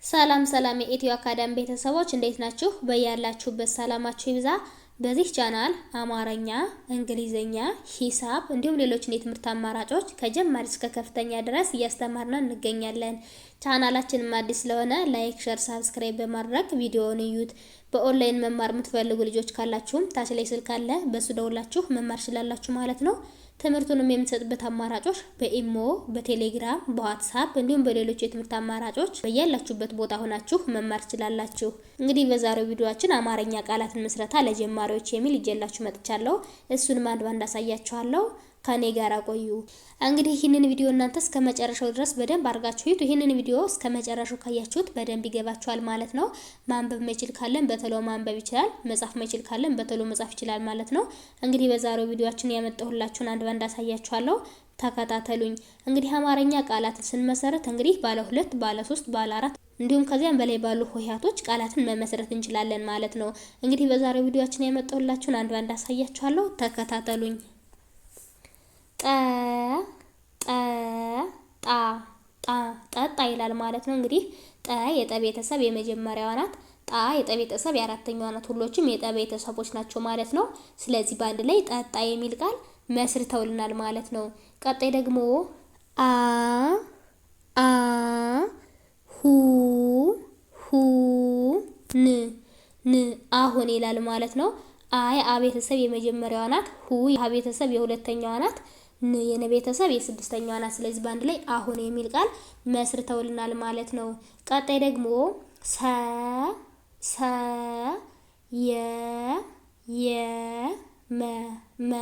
ሰላም ሰላም የኢትዮ አካዳሚ ቤተሰቦች እንዴት ናችሁ? በያላችሁበት ሰላማችሁ ይብዛ። በዚህ ቻናል አማርኛ፣ እንግሊዘኛ፣ ሂሳብ እንዲሁም ሌሎችን የትምህርት አማራጮች ከጀማሪ እስከ ከፍተኛ ድረስ እያስተማርን እንገኛለን። ቻናላችንም አዲስ ስለሆነ ላይክ፣ ሼር፣ ሰብስክራይብ በማድረግ ቪዲዮውን እዩት። በኦንላይን መማር የምትፈልጉ ልጆች ካላችሁም ታች ላይ ስልክ አለ፣ በሱ ደውላችሁ መማር ትችላላችሁ ማለት ነው። ትምህርቱንም የምንሰጥበት አማራጮች በኢሞ፣ በቴሌግራም፣ በዋትስአፕ እንዲሁም በሌሎች የትምህርት አማራጮች በያላችሁበት ቦታ ሆናችሁ መማር ትችላላችሁ። እንግዲህ በዛሬው ቪዲዮአችን አማርኛ ቃላትን ምስረታ ለጀማሪዎች የሚል ይዤላችሁ መጥቻለሁ። እሱንም አንድ ባንድ አሳያችኋለሁ። ከኔ ጋር ቆዩ። እንግዲህ ይህንን ቪዲዮ እናንተ እስከ መጨረሻው ድረስ በደንብ አድርጋችሁ ይዩት። ይህንን ቪዲዮ እስከ መጨረሻው ካያችሁት በደንብ ይገባችኋል ማለት ነው። ማንበብ መችል ካለን በተሎ ማንበብ ይችላል፣ መጻፍ መችል ካለን በተሎ መጻፍ ይችላል ማለት ነው። እንግዲህ በዛሬው ቪዲዮአችን ያመጣሁላችሁን አንድ ባንድ አሳያችኋለሁ። ተከታተሉኝ። እንግዲህ አማርኛ ቃላትን ስንመሰረት እንግዲህ ባለ 2፣ ባለ 3፣ ባለ 4 እንዲሁም ከዚያም በላይ ባሉ ሆሄያቶች ቃላትን መመስረት እንችላለን ማለት ነው። እንግዲህ በዛሬው ቪዲዮአችን ያመጣሁላችሁን አንድ ባንድ አሳያችኋለሁ። ተከታተሉኝ። ጠ ጠ ጣ ጣ ጠጣ ይላል ማለት ነው። እንግዲህ ጠ የጠ ቤተሰብ የመጀመሪያዋ ናት። ጣ የጠ ቤተሰብ የአራተኛዋ ናት። ሁሎችም የጠ ቤተሰቦች ናቸው ማለት ነው። ስለዚህ በአንድ ላይ ጠጣ የሚል ቃል መስርተውልናል ማለት ነው። ቀጣይ ደግሞ አ አ ሁ ሁ ን ን አሁን ይላል ማለት ነው። አ የአ ቤተሰብ የመጀመሪያዋ ናት። ሁ የሀ ቤተሰብ የሁለተኛዋ ናት። ን የነ ቤተሰብ የስድስተኛዋ ናት። ስለዚህ በአንድ ላይ አሁን የሚል ቃል መስርተውልናል ማለት ነው። ቀጣይ ደግሞ ሰ ሰ የ የ መ መ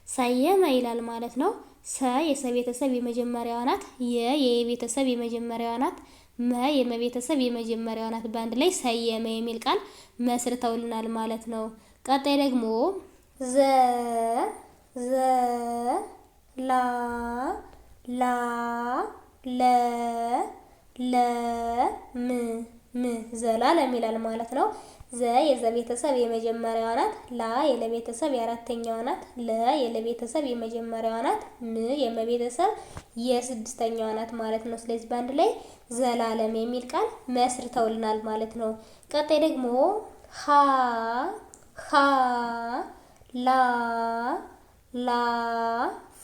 ሰየመ ይላል ማለት ነው። ሰ የሰ ቤተሰብ የመጀመሪያዋ ናት። የ የቤተሰብ የመጀመሪያዋ ናት። መ የመ ቤተሰብ የመጀመሪያዋ ናት። በአንድ ላይ ሰየመ የሚል ቃል መስርተውልናል ማለት ነው። ቀጣይ ደግሞ ዘ ዘ ላ ላ ለ ለ ም ም ዘላለም ይላል ማለት ነው። ዘ የዘ ቤተሰብ የመጀመሪያዋ ናት። ላ የለ ቤተሰብ የአራተኛዋ ናት። ለ የለ ቤተሰብ የመጀመሪያዋ ናት። ም የመ ቤተሰብ የስድስተኛዋ ናት ማለት ነው። ስለዚህ በአንድ ላይ ዘላለም የሚል ቃል መስርተውልናል ማለት ነው። ቀጣይ ደግሞ ሀ ሀ ላ ላ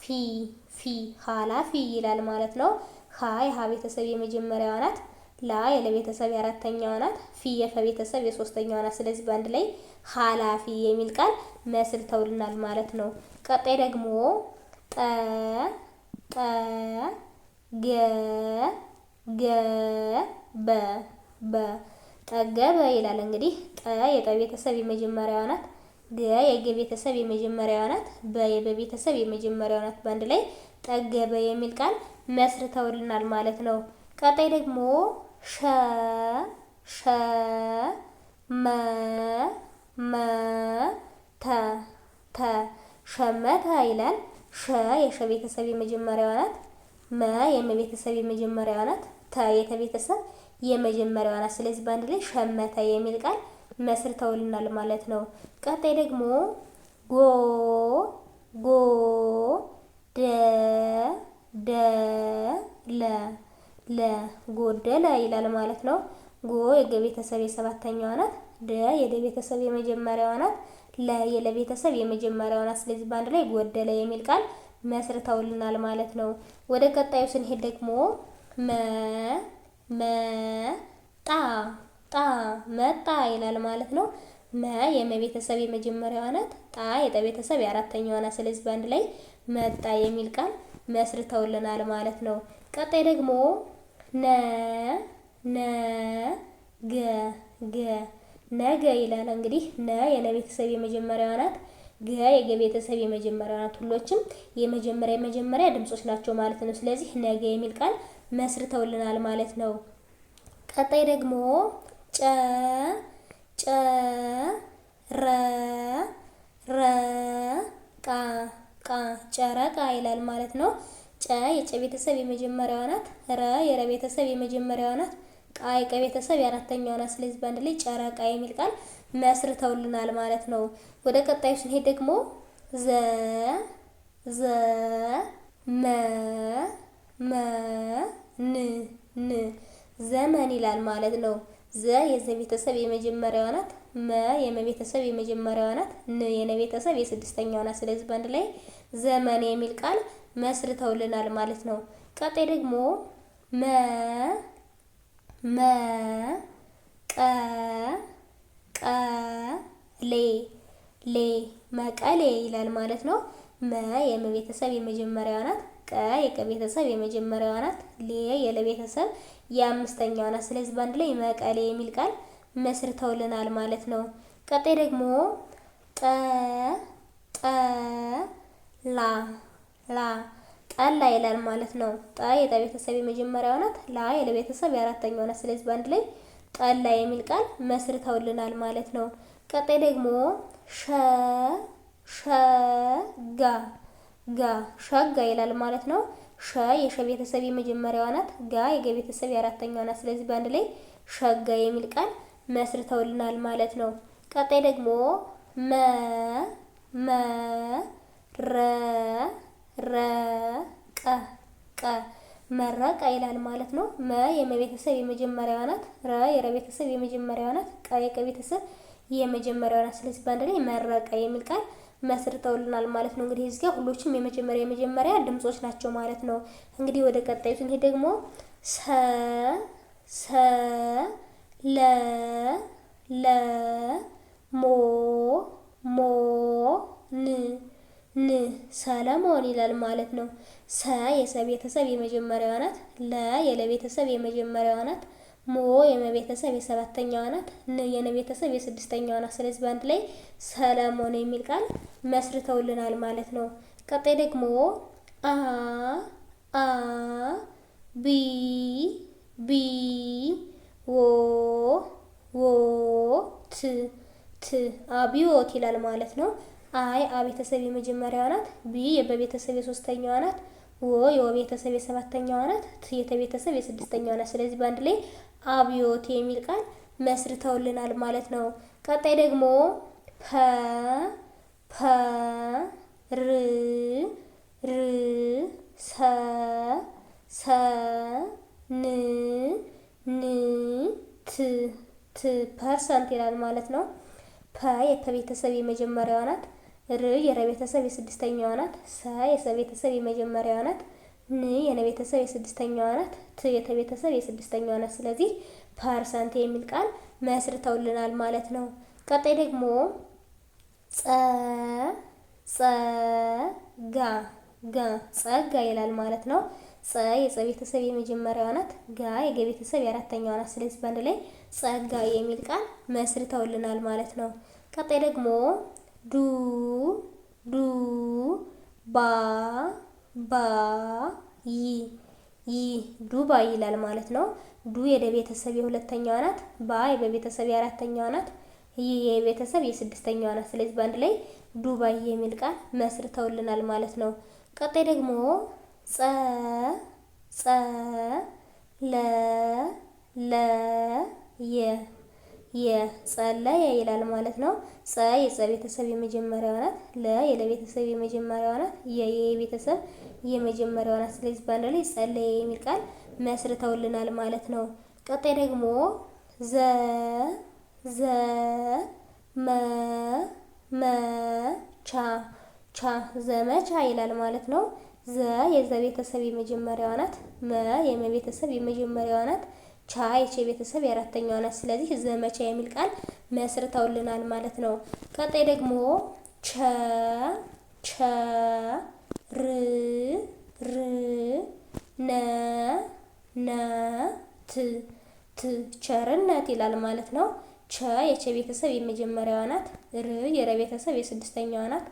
ፊ ፊ ሀላፊ ይላል ማለት ነው። ሀ የሀ ቤተሰብ የመጀመሪያዋ ናት። ላ የለ ቤተሰብ የአራተኛዋ ናት። ፊ የፈ ቤተሰብ የሶስተኛዋ ናት። ስለዚህ በአንድ ላይ ሀላፊ የሚል ቃል መስርተውልናል ማለት ነው። ቀጣይ ደግሞ ጠ ጠ ገ ገ በ በ ጠገበ ይላል። እንግዲህ ጠ የጠ ቤተሰብ የመጀመሪያዋ ናት። ገ የገ ቤተሰብ የመጀመሪያዋ ናት። በ የበ ቤተሰብ የመጀመሪያዋ ናት። በአንድ ላይ ጠገበ የሚል ቃል መስርተውልናል ማለት ነው። ቀጣይ ደግሞ ሸ ሸ መ መ ተ ተ ሸመተ ይላል። ሸ የሸ ቤተሰብ የመጀመሪያዋ ናት። መ የመ ቤተሰብ የመጀመሪያዋ ናት። ተ የተ ቤተሰብ የመጀመሪያዋ ናት። ስለዚህ በአንድ ላይ ሸመተ የሚል ቃል መስርተውልናል ማለት ነው። ቀጣይ ደግሞ ጎ ጎ ደ ደ ለ ለ ጎደለ ይላል ማለት ነው። ጎ የገ ቤተሰብ የሰባተኛዋ ናት። ደ የደ ቤተሰብ የመጀመሪያዋ ናት። ለ የለ ቤተሰብ የመጀመሪያዋ ናት። ስለዚህ በአንድ ላይ ጎደለ የሚል ቃል መስርተውልናል ማለት ነው። ወደ ቀጣዩ ስንሄድ ደግሞ መ መ ጣ ጣ መጣ ይላል ማለት ነው። መ የመ ቤተሰብ የመጀመሪያዋ ናት። ጣ የጠ ቤተሰብ የአራተኛዋ ናት። ስለዚህ በአንድ ላይ መጣ የሚል ቃል መስርተውልናል ማለት ነው። ቀጣይ ደግሞ ነ ነ ገ ገ ነገ ይላል። እንግዲህ ነ የነ ቤተሰብ የመጀመሪያዋ ናት። ገ የገ ቤተሰብ የመጀመሪያዋ ናት። ሁሎችም የመጀመሪያ ድምጾች ናቸው ማለት ነው። ስለዚህ ነገ የሚል ቃል መስርተውልናል ማለት ነው። ቀጣይ ደግሞ ጨ ጨ ረ ረ ቃ ቃ ጨረቃ ይላል ማለት ነው። ጨ የጨ ቤተሰብ የመጀመሪያዋ ናት። ረ የረ ቤተሰብ የመጀመሪያዋ ናት። ቃ የቀ ቤተሰብ የአራተኛዋ ናት። ስለዚህ በአንድ ላይ ጨረቃ የሚል ቃል መስርተውልናል ማለት ነው። ወደ ቀጣዩ ስንሄድ ደግሞ ዘ ዘ መ መ ን ን ዘመን ይላል ማለት ነው። ዘ የዘ ቤተሰብ የመጀመሪያዋ ናት። መ የመ ቤተሰብ የመጀመሪያዋ ናት። ን የነ ቤተሰብ የስድስተኛዋ ናት። ስለዚህ በአንድ ላይ ዘመን የሚል ቃል መስርተውልናል ማለት ነው። ቀጣይ ደግሞ መ ቀ ሌ መቀሌ ይላል ማለት ነው። መ የመ ቤተሰብ የመጀመሪያዋ ናት። ቀ የቀ ቤተሰብ የመጀመሪያዋ ናት። ሌ የለ ቤተሰብ የአምስተኛዋ ናት። ስለዚህ በአንድ ላይ መቀሌ የሚል ቃል መስርተውልናል ማለት ነው። ቀጣይ ደግሞ ጠላ ይላል ማለት ነው። ጠ የጠ ቤተሰብ የመጀመሪያዋ ናት። ላ የለ ቤተሰብ የአራተኛዋ ናት። ስለዚህ በአንድ ላይ ጠላ የሚል ቃል መስርተውልናል ማለት ነው። ቀጣይ ደግሞ ሸጋ ይላል ማለት ነው። ሸ የሸ ቤተሰብ የመጀመሪያዋ ናት። ጋ የገ ቤተሰብ የአራተኛዋ ናት። ስለዚህ በአንድ ላይ ሸጋ የሚል ቃል መስርተውልናል ማለት ነው። ቀጣይ ደግሞ መረቀ ይላል ማለት ነው። መ የመ ቤተሰብ የመጀመሪያዋ ናት። ረ የረ ቤተሰብ የመጀመሪያዋ ናት። ቀ የቀ ቤተሰብ የመጀመሪያዋ ናት። ስለዚህ በአንድ ላይ መረቀ የሚል ቃል መስርተውልናል ማለት ነው። እንግዲህ እዚህ ጋር ሁሎችም የመጀመሪያ ድምጾች ናቸው ማለት ነው። እንግዲህ ወደ ቀጣዩ ስንሄድ ደግሞ ሰለሞን ይላል ማለት ነው። ሰ የሰ ቤተሰብ የመጀመሪያዋ ናት። ለ የለ ቤተሰብ የመጀመሪያዋ ናት። ሞ የመ ቤተሰብ የሰባተኛዋ ናት። ን የነ ቤተሰብ የስድስተኛዋ ናት። ስለዚህ በአንድ ላይ ሰለሞን የሚል ቃል መስርተውልናል ማለት ነው። ቀጣይ ደግሞ አብዮት ይላል ማለት ነው። አይ አ ቤተሰብ የመጀመሪያዋ ናት። ቢ የበ ቤተሰብ የሶስተኛዋ ናት። ወ የወ ቤተሰብ የሰባተኛዋ ናት። ት የተ ቤተሰብ የስድስተኛዋ ናት። ስለዚህ በአንድ ላይ አብዮት የሚል ቃል መስርተውልናል ማለት ነው። ቀጣይ ደግሞ ፐርሰንት ይላል ማለት ነው። ፐ የፐ ቤተሰብ የመጀመሪያዋ ናት። ር የረ ቤተሰብ የስድስተኛዋ ናት። ሰ የሰ ቤተሰብ የመጀመሪያዋ ናት። ን የነ ቤተሰብ የስድስተኛዋ ናት። ት የተ ቤተሰብ የስድስተኛዋ ናት። ስለዚህ ፐርሰንት የሚል ቃል መስርተውልናል ማለት ነው። ቀጣይ ደግሞ ጸጋ ይላል ማለት ነው። ጸ የጸ ቤተሰብ የመጀመሪያዋ ናት። ጋ የገ ቤተሰብ የአራተኛዋ ናት። ስለዚህ በአንድ ላይ ጸጋ የሚል ቃል መስርተውልናል ማለት ነው። ቀጣይ ደግሞ ዱባይ ይላል ማለት ነው። ዱ የደ ቤተሰብ የሁለተኛዋ ናት። ባ የበ ቤተሰብ የአራተኛዋ ናት። ይ የቤተሰብ የስድስተኛዋ ናት። ስለዚህ በአንድ ላይ ዱባይ የሚል ቃል መስርተውልናል ማለት ነው። ቀጣይ ደግሞ ጸለየ ይላል ማለት ነው። ጸ የጸ ቤተሰብ የመጀመሪያዋ ናት። ለ የለ ቤተሰብ የመጀመሪያዋ ናት። የ ቤተሰብ የመጀመሪያዋ ናት። ስለዚህ በአንድ ላይ ጸለየ የሚል ቃል መስርተውልናል ማለት ነው። ቀጣይ ደግሞ ዘመቻ ይላል ማለት ነው። ዘ የዘ ቤተሰብ የመጀመሪያዋ ናት። መ የመ ቤተሰብ የመጀመሪያዋ ናት። ቻ የቼ ቤተሰብ የአራተኛዋ ናት። ስለዚህ ዘመቻ የሚል ቃል መስርተውልናል ማለት ነው። ቀጣይ ደግሞ ቸርነት ይላል ማለት ነው። ቸ የቸ ቤተሰብ የመጀመሪያዋ ናት። ር የረ ቤተሰብ የስድስተኛዋ ናት።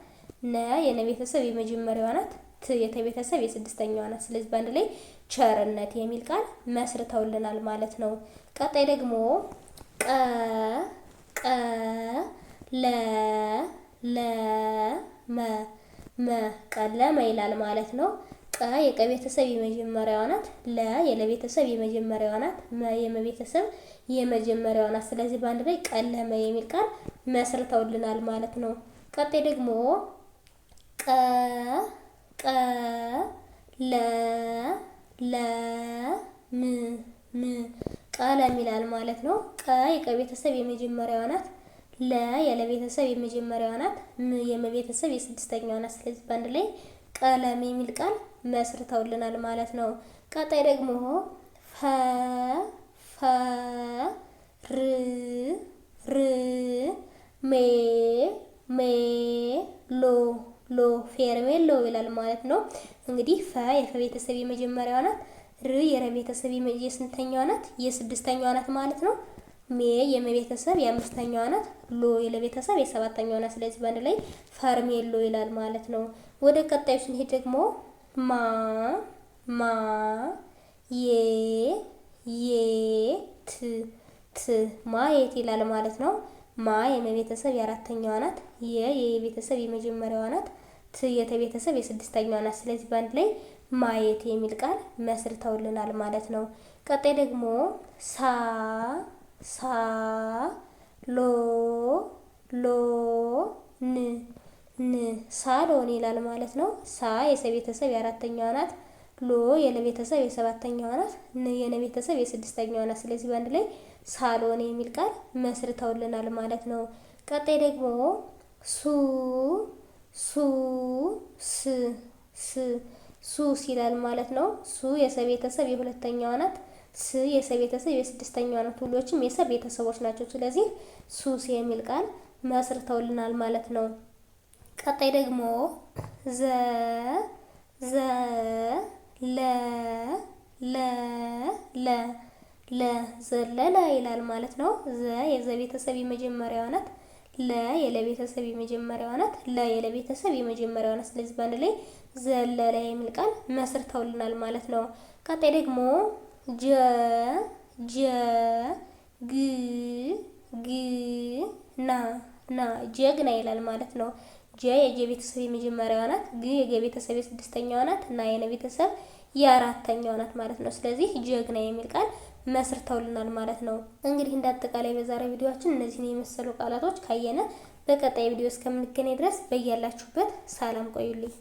ነ የነ ቤተሰብ የመጀመሪያዋ ናት። ት የተ ቤተሰብ የስድስተኛዋ ናት። ስለዚህ በአንድ ላይ ቸርነት የሚል ቃል መስርተውልናል ማለት ነው። ቀጣይ ደግሞ ቀለመ ይላል ማለት ነው። ቀ የቀ ቤተሰብ የመጀመሪያዋ ናት። ለ የለ ቤተሰብ የመጀመሪያዋ ናት። መ የመ ቤተሰብ የመጀመሪያዋ ናት። ስለዚህ በአንድ ላይ ቀለመ የሚል ቃል መስርተውልናል ማለት ነው። ቀጣይ ደግሞ ቀለም ይላል ማለት ነው። ቀ የቀ ቤተሰብ የመጀመሪያዋ ናት። ለ የለ ቤተሰብ የመጀመሪያዋ ናት። ም የመ ቤተሰብ የስድስተኛዋ ናት። ስለዚህ በአንድ ላይ ቀለም የሚል ቃል መስርተውልናል ማለት ነው። ቀጣይ ደግሞ ፈ ፈ ር ር ሜ ሜ ሎ ሎ ፌርሜሎ ይላል ማለት ነው። እንግዲህ ፈ የፈ ቤተሰብ የመጀመሪያዋ ናት። ር የረ ቤተሰብ የስንተኛዋ ናት? የስድስተኛዋ ናት ማለት ነው። ሜ የመ ቤተሰብ የአምስተኛዋ ናት። ሎ የለ ቤተሰብ የሰባተኛዋ ናት። ስለዚህ በአንድ ላይ ፈርሜሎ ይላል ማለት ነው። ወደ ቀጣዩ ስንሄድ ደግሞ ማ ማ የ ት ት ማየት ይላል ማለት ነው። ማ የመ ቤተሰብ የአራተኛዋ ናት። የቤተሰብ የመጀመሪያዋ ናት። ት የተ ቤተሰብ የስድስተኛዋ ናት። ስለዚህ በአንድ ላይ ማየት የሚል ቃል መስርተውልናል ማለት ነው። ቀጣይ ደግሞ ሳ ሳ ሎ ሎ ን ን ሳሎን ይላል ማለት ነው። ሳ የሰ ቤተሰብ የአራተኛዋ ናት። ሎ የለ ቤተሰብ የሰባተኛዋ ናት። ን የነ ቤተሰብ የስድስተኛዋ ናት። ስለዚህ በአንድ ላይ ሳሎን የሚል ቃል መስርተውልናል ማለት ነው። ቀጣይ ደግሞ ሱ ሱ ስ ስ ሱስ ይላል ማለት ነው። ሱ የሰ ቤተሰብ የሁለተኛዋ ናት። ስ የሰ ቤተሰብ የስድስተኛዋ ናት። ሁሎችም የሰ ቤተሰቦች ናቸው። ስለዚህ ሱስ የሚል ቃል መስርተውልናል ማለት ነው። ቀጣይ ደግሞ ዘ ዘ ለ ለ ለ ለ ዘለለ ይላል ማለት ነው። ዘ የዘ ቤተሰብ የመጀመሪያዋ ናት። ለ የለ ቤተሰብ የመጀመሪያዋ ናት። ለ የለ ቤተሰብ የመጀመሪያዋ ናት። ስለዚህ በአንድ ላይ ዘለለ የሚል ቃል መስርተውልናል ማለት ነው። ቀጣይ ደግሞ ጀ ጀ ግ ግ ና ና ጀግና ይላል ማለት ነው። ጀ የጀ ቤተሰብ የመጀመሪያዋ ናት። ግ የገ ቤተሰብ የስድስተኛዋ ናት። እና የነ ቤተሰብ የአራተኛዋ ናት ማለት ነው። ስለዚህ ጀግና የሚል ቃል መስርተውልናል ማለት ነው። እንግዲህ እንዳጠቃላይ በዛሬው ቪዲዮአችን እነዚህን የመሰሉ ቃላቶች ካየነ በቀጣይ ቪዲዮ እስከምንገናኝ ድረስ በያላችሁበት ሰላም ቆዩልኝ።